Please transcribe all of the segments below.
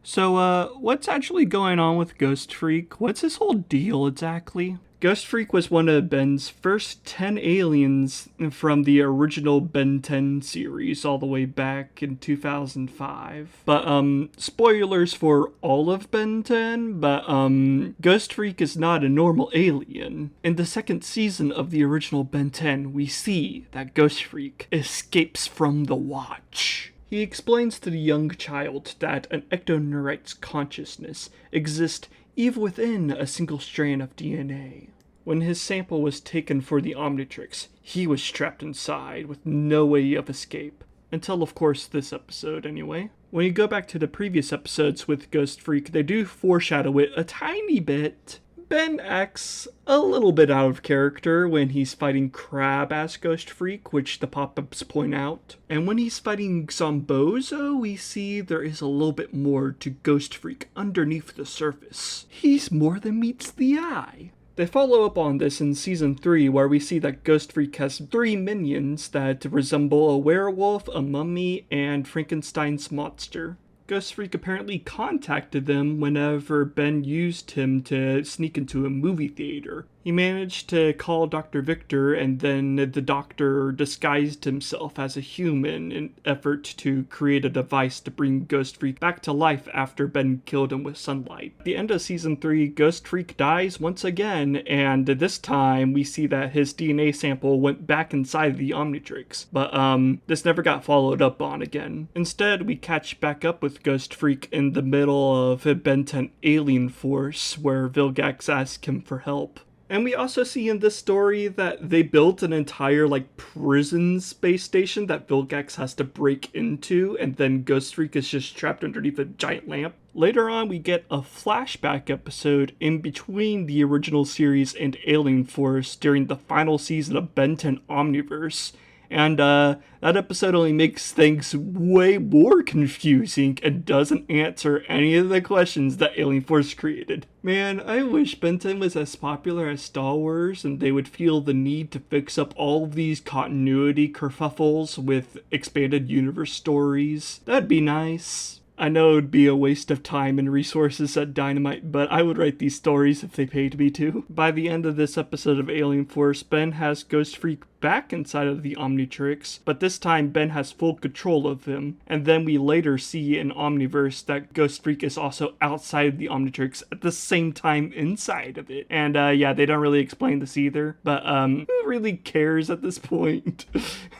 So, what's actually going on with Ghostfreak? What's his whole deal exactly? Ghostfreak was one of Ben's first 10 aliens from the original Ben 10 series all the way back in 2005. But, spoilers for all of Ben 10, but, Ghostfreak is not a normal alien. In the second season of the original Ben 10, we see that Ghostfreak escapes from the Watch. He explains to the young child that an ecto-neurite's consciousness exists even within a single strand of DNA. When his sample was taken for the Omnitrix, he was trapped inside with no way of escape. Until, of course, this episode, anyway. When you go back to the previous episodes with Ghostfreak, they do foreshadow it a tiny bit. Ben acts a little bit out of character when he's fighting Crab as Ghostfreak, which the pop-ups point out. And when he's fighting Zombozo, we see there is a little bit more to Ghostfreak underneath the surface. He's more than meets the eye. They follow up on this in Season 3, where we see that Ghostfreak has 3 minions that resemble a werewolf, a mummy, and Frankenstein's monster. Ghostfreak apparently contacted them whenever Ben used him to sneak into a movie theater. He managed to call Dr. Viktor, and then the doctor disguised himself as a human in effort to create a device to bring Ghostfreak back to life after Ben killed him with sunlight. At the end of Season 3, Ghostfreak dies once again, and this time we see that his DNA sample went back inside the Omnitrix. But this never got followed up on again. Instead, we catch back up with Ghostfreak in the middle of Ben 10 Alien Force, where Vilgax asks him for help. And we also see in this story that they built an entire, prison space station that Vilgax has to break into, and then Ghostfreak is just trapped underneath a giant lamp. Later on, we get a flashback episode in between the original series and Alien Force during the final season of Ben 10 Omniverse. And that episode only makes things way more confusing and doesn't answer any of the questions that Alien Force created. Man, I wish Ben 10 was as popular as Star Wars and they would feel the need to fix up all of these continuity kerfuffles with expanded universe stories. That'd be nice. I know it would be a waste of time and resources at Dynamite, but I would write these stories if they paid me to. By the end of this episode of Alien Force, Ben has Ghostfreak back inside of the Omnitrix, but this time Ben has full control of him, and then we later see in Omniverse that Ghostfreak is also outside of the Omnitrix at the same time inside of it. And yeah, they don't really explain this either, but who really cares at this point?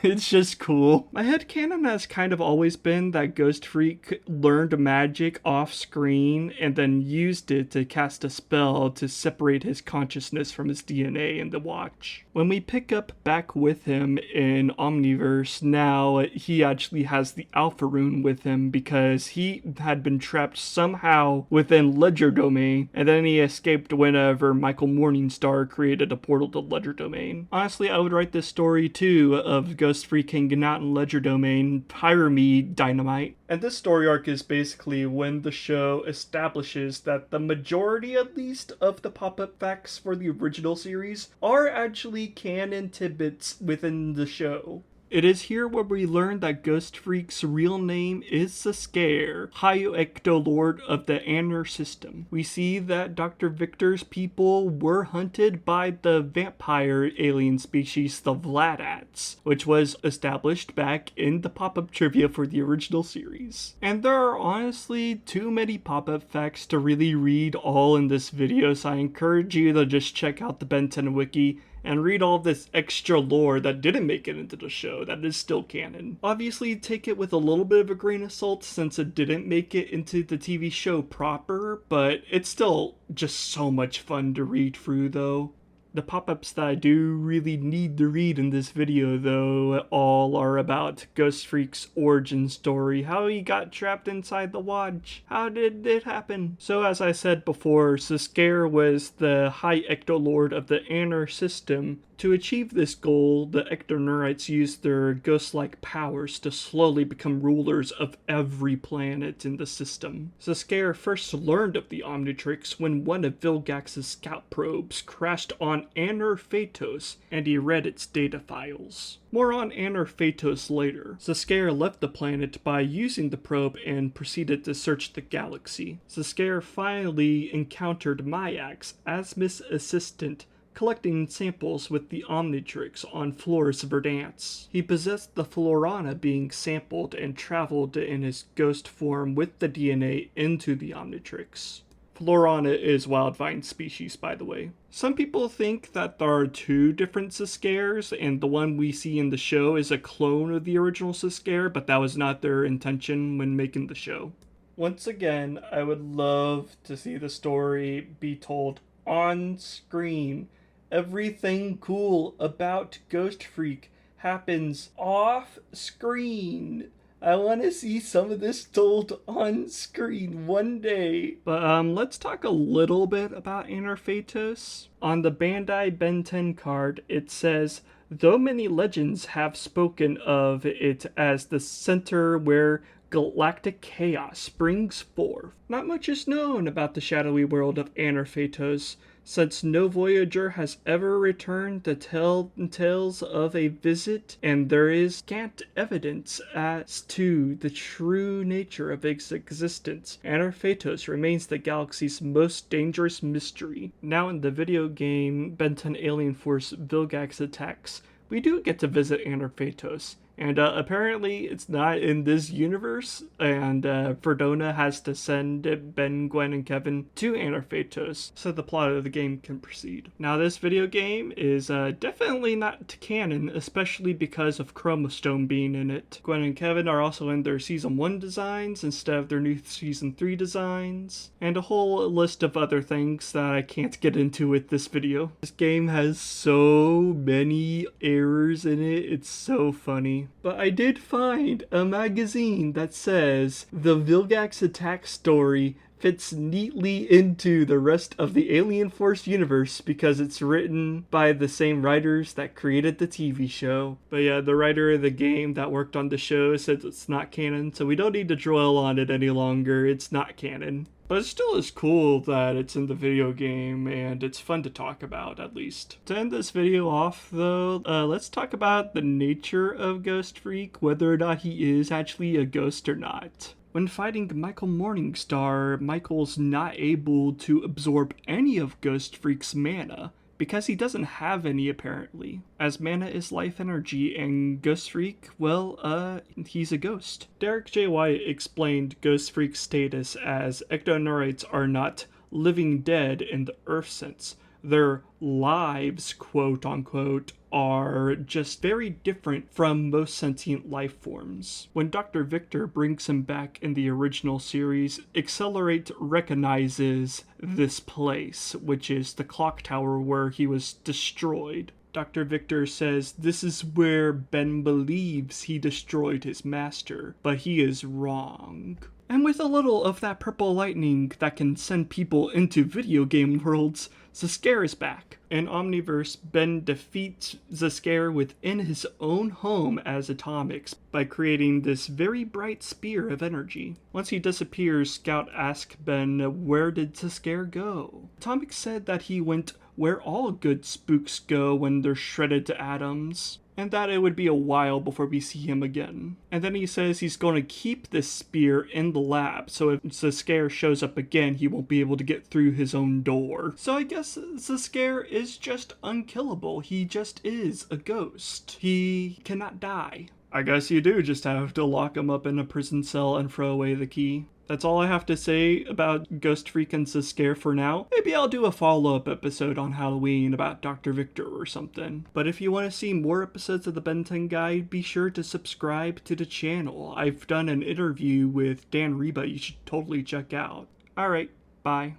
It's just cool. My headcanon has kind of always been that Ghostfreak learned magic off screen and then used it to cast a spell to separate his consciousness from his DNA in the Watch. When we pick up back with him in Omniverse, now he actually has the Alpha Rune with him because he had been trapped somehow within Ledgerdomain, and then he escaped whenever Michael Morningstar created a portal to Ledgerdomain. Honestly, I would write this story too of Ghostfreak hanging out in Ledgerdomain, hire me, Dynamite. And this story arc is basically when the show establishes that the majority, at least, of the pop-up facts for the original series are actually canon tidbits within the show. It is here where we learn that Ghostfreak's real name is Zs'Skayr, High Ecto Lord of the Anur System. We see that Dr. Viktor's people were hunted by the vampire alien species, the Vladats, which was established back in the pop-up trivia for the original series. And there are honestly too many pop-up facts to really read all in this video, so I encourage you to just check out the Ben 10 wiki and read all this extra lore that didn't make it into the show that is still canon. Obviously, take it with a little bit of a grain of salt since it didn't make it into the TV show proper, but it's still just so much fun to read through though. The pop-ups that I do really need to read in this video, though, all are about Ghostfreak's origin story, how he got trapped inside the Watch, how did it happen? So as I said before, Zs'Skayr was the High Ecto Lord of the Anur System, To achieve this goal, the ecto use their ghost-like powers to slowly become rulers of every planet in the system. Zs'Skayr first learned of the Omnitrix when one of Vilgax's scout probes crashed on Anur Phaetos, and he read its data files. More on Anur Phaetos later. Zs'Skayr left the planet by using the probe and proceeded to search the galaxy. Zs'Skayr finally encountered Myax as Miss Assistant, collecting samples with the Omnitrix on Flores Verdance. He possessed the Florana being sampled and traveled in his ghost form with the DNA into the Omnitrix. Florana is Wildvine species, by the way. Some people think that there are two different Zs'Skayrs, and the one we see in the show is a clone of the original Zs'Skayr, but that was not their intention when making the show. Once again, I would love to see the story be told on screen. Everything cool about Ghostfreak happens off screen. I want to see some of this told on screen one day. But let's talk a little bit about Anur Phaetos. On the Bandai Ben 10 card, it says, though many legends have spoken of it as the center where galactic chaos springs forth, not much is known about the shadowy world of Anur Phaetos, since no voyager has ever returned to tell tales of a visit, and there is scant evidence as to the true nature of its existence. Anur Phaetos remains the galaxy's most dangerous mystery. Now in the video game Ben 10 Alien Force Vilgax Attacks, we do get to visit Anur Phaetos. And apparently it's not in this universe, and Verdona has to send Ben, Gwen, and Kevin to Anur Phaetos so the plot of the game can proceed. Now this video game is definitely not canon, especially because of Chromostone being in it. Gwen and Kevin are also in their Season 1 designs instead of their new Season 3 designs, and a whole list of other things that I can't get into with this video. This game has so many errors in it, it's so funny. But I did find a magazine that says the Vilgax attack story fits neatly into the rest of the Alien Force universe because it's written by the same writers that created the TV show. But yeah, the writer of the game that worked on the show said it's not canon, so we don't need to dwell on it any longer. It's not canon. But it still is cool that it's in the video game, and it's fun to talk about, at least. To end this video off, though, let's talk about the nature of Ghostfreak, whether or not he is actually a ghost or not. When fighting Michael Morningstar, Michael's not able to absorb any of Ghostfreak's mana, because he doesn't have any apparently, as mana is life energy and Ghostfreak, well, he's a ghost. Derek J. White explained Ghostfreak's status as ecto are not living dead in the Earth sense. Their lives, quote unquote, are just very different from most sentient life forms. When Dr. Viktor brings him back in the original series, Accelerate recognizes this place, which is the clock tower where he was destroyed. Dr. Viktor says this is where Ben believes he destroyed his master, but he is wrong. And with a little of that purple lightning that can send people into video game worlds, Zs'Skayr is back. In Omniverse, Ben defeats Zs'Skayr within his own home as Atomics by creating this very bright spear of energy. Once he disappears, Scout asks Ben, where did Zs'Skayr go? Atomics said that he went where all good spooks go when they're shredded to atoms, and that it would be a while before we see him again. And then he says he's going to keep this spear in the lab, so if Zs'Skayr shows up again, he won't be able to get through his own door. So I guess Zs'Skayr is just unkillable. He just is a ghost. He cannot die. I guess you do just have to lock him up in a prison cell and throw away the key. That's all I have to say about Ghostfreak and Zs'Skayr for now. Maybe I'll do a follow-up episode on Halloween about Dr. Viktor or something. But if you want to see more episodes of the Ben 10 Guide, be sure to subscribe to the channel. I've done an interview with Dan Reba you should totally check out. Alright, bye.